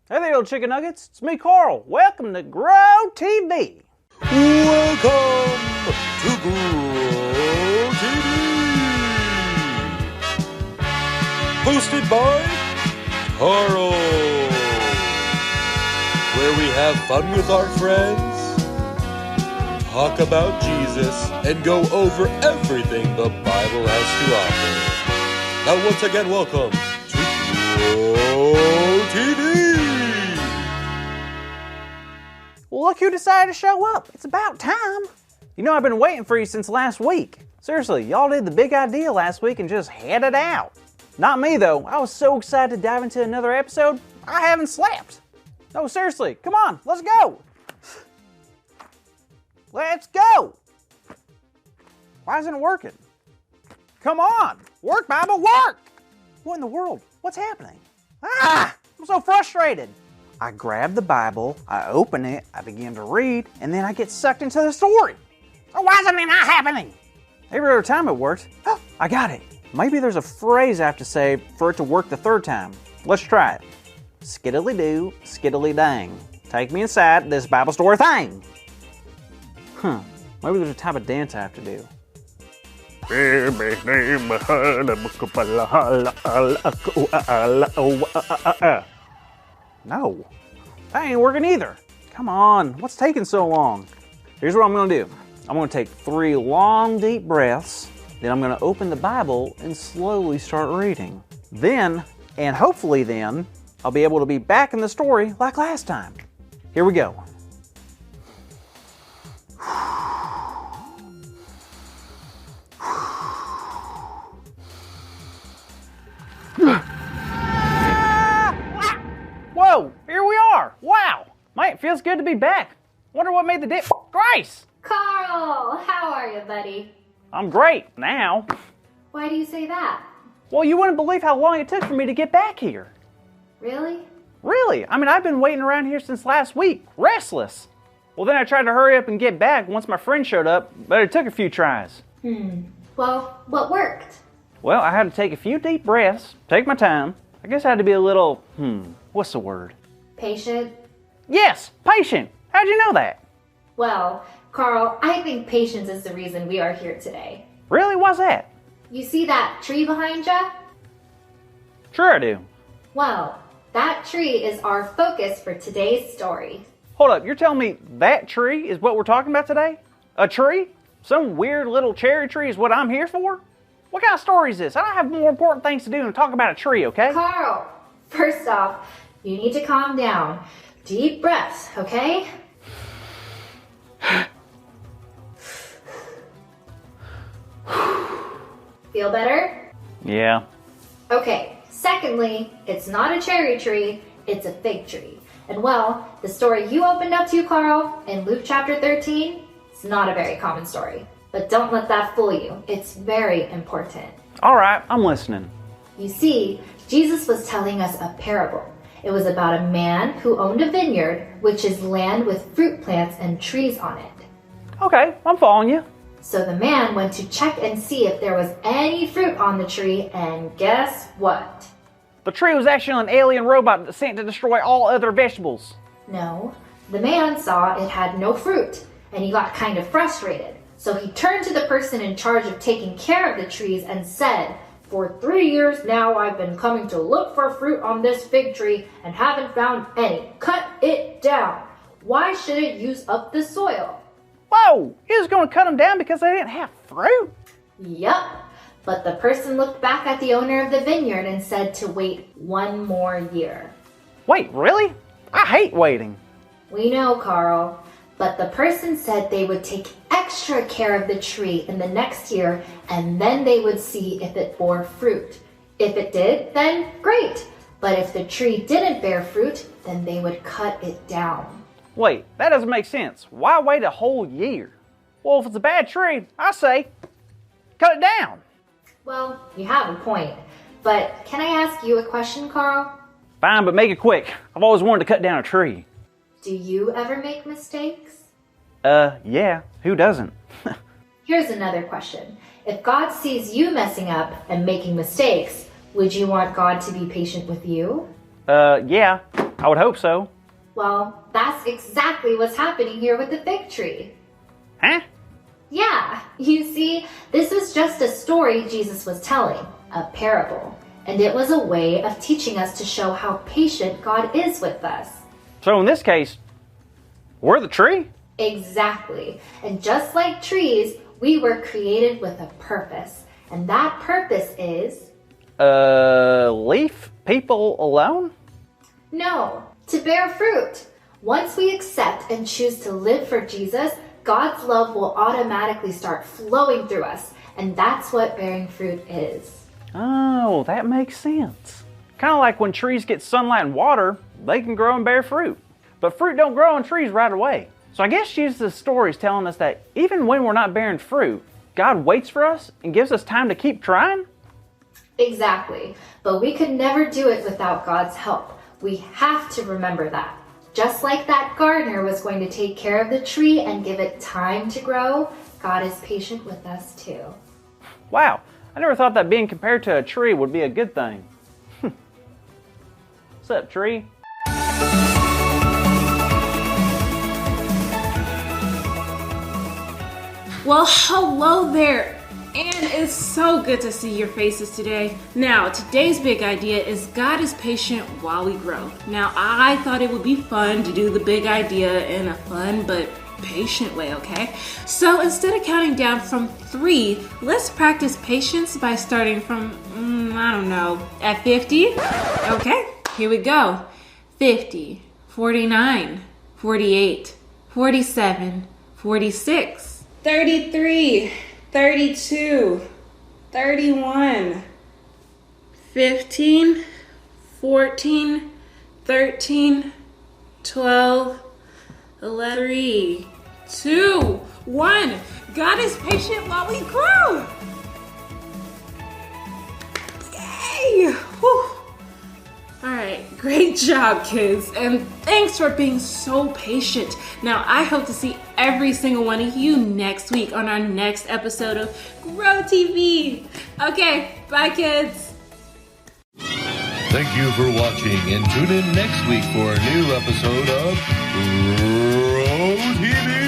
Hey there, old chicken nuggets. It's me, Carl. Welcome to Grow TV. Welcome to Grow TV. Hosted by Carl. Where we have fun with our friends, talk about Jesus, and go over everything the Bible has to offer. Now once again, welcome to Grow TV. Well, look who decided to show up. It's about time. You know, I've been waiting for you since last week. Seriously, y'all did the big idea last week and just headed out. Not me, though. I was so excited to dive into another episode, I haven't slept. No, seriously, come on, let's go. Let's go. Why isn't it working? Come on, work, Bible, work. What in the world? What's happening? Ah, I'm so frustrated. I grab the Bible, I open it, I begin to read, and then I get sucked into the story. So why isn't it not happening? Every other time it worked. Oh, I got it. Maybe there's a phrase I have to say for it to work the third time. Let's try it. Skiddly-doo, skiddly-dang. Take me inside this Bible story thing. Maybe there's a type of dance I have to do. No, that ain't working either. Come on, what's taking so long? Here's what I'm gonna do. I'm gonna take 3 long, deep breaths. Then I'm gonna open the Bible and slowly start reading. Then, and hopefully then, I'll be able to be back in the story like last time. Here we go. Whoa, here we are. Wow, man, it feels good to be back. Wonder what made the dip. Grace! Carl, how are you, buddy? I'm great now. Why do you say that? Well, you wouldn't believe how long it took for me to get back here. Really? Really? I mean, I've been waiting around here since last week, restless. Well, then I tried to hurry up and get back once my friend showed up, but it took a few tries. Well, what worked? Well, I had to take a few deep breaths, take my time. I guess I had to be a little, what's the word? Patient? Yes, patient. How'd you know that? Well, Carl, I think patience is the reason we are here today. Really? Why's that? You see that tree behind you? Sure I do. Well, that tree is our focus for today's story. Hold up, you're telling me that tree is what we're talking about today? A tree? Some weird little cherry tree is what I'm here for? What kind of story is this? I have more important things to do than talk about a tree, okay? Carl, first off, you need to calm down. Deep breaths, okay? Feel better? Yeah. Okay, secondly, it's not a cherry tree, it's a fig tree. And well, the story you opened up to, Carl, in Luke chapter 13, it's not a very common story. But don't let that fool you. It's very important. All right, I'm listening. You see, Jesus was telling us a parable. It was about a man who owned a vineyard, which is land with fruit plants and trees on it. Okay, I'm following you. So the man went to check and see if there was any fruit on the tree, and guess what? The tree was actually an alien robot sent to destroy all other vegetables. No, the man saw it had no fruit, and he got kind of frustrated. So he turned to the person in charge of taking care of the trees and said, "For 3 years now I've been coming to look for fruit on this fig tree and haven't found any. Cut it down. Why should it use up the soil?" Whoa, he was going to cut them down because they didn't have fruit? Yup. But the person looked back at the owner of the vineyard and said to wait 1 more year. Wait, really? I hate waiting. We know, Carl. But the person said they would take extra care of the tree in the next year, and then they would see if it bore fruit. If it did, then great. But if the tree didn't bear fruit, then they would cut it down. Wait, that doesn't make sense. Why wait a whole year? Well, if it's a bad tree, I say, cut it down. Well, you have a point. But can I ask you a question, Carl? Fine, but make it quick. I've always wanted to cut down a tree. Do you ever make mistakes? Yeah. Who doesn't? Here's another question. If God sees you messing up and making mistakes, would you want God to be patient with you? Yeah. I would hope so. Well, that's exactly what's happening here with the fig tree. Huh? Yeah, you see, this is just a story Jesus was telling, a parable. And it was a way of teaching us to show how patient God is with us. So in this case, we're the tree? Exactly. And just like trees, we were created with a purpose. And that purpose is... Leave people alone? No, to bear fruit. Once we accept and choose to live for Jesus, God's love will automatically start flowing through us. And that's what bearing fruit is. Oh, that makes sense. Kind of like when trees get sunlight and water, they can grow and bear fruit. But fruit don't grow on trees right away. So I guess Jesus' story is telling us that even when we're not bearing fruit, God waits for us and gives us time to keep trying? Exactly. But we could never do it without God's help. We have to remember that. Just like that gardener was going to take care of the tree and give it time to grow, God is patient with us too. Wow, I never thought that being compared to a tree would be a good thing. What's up, tree? Well, hello there, and it's so good to see your faces today. Now, today's big idea is God is patient while we grow. Now, I thought it would be fun to do the big idea in a fun but patient way, okay? So instead of counting down from 3, let's practice patience by starting from, I don't know, at 50? Okay, here we go. 50, 49, 48, 47, 46. 33, 32, 31, 15, 14, 13, 12, 11, 3, 2, 1. God is patient while we grow. Yay! Whew. All right, great job, kids, and thanks for being so patient. Now, I hope to see every single one of you next week on our next episode of Grow TV. Okay, bye, kids. Thank you for watching, and tune in next week for a new episode of Grow TV.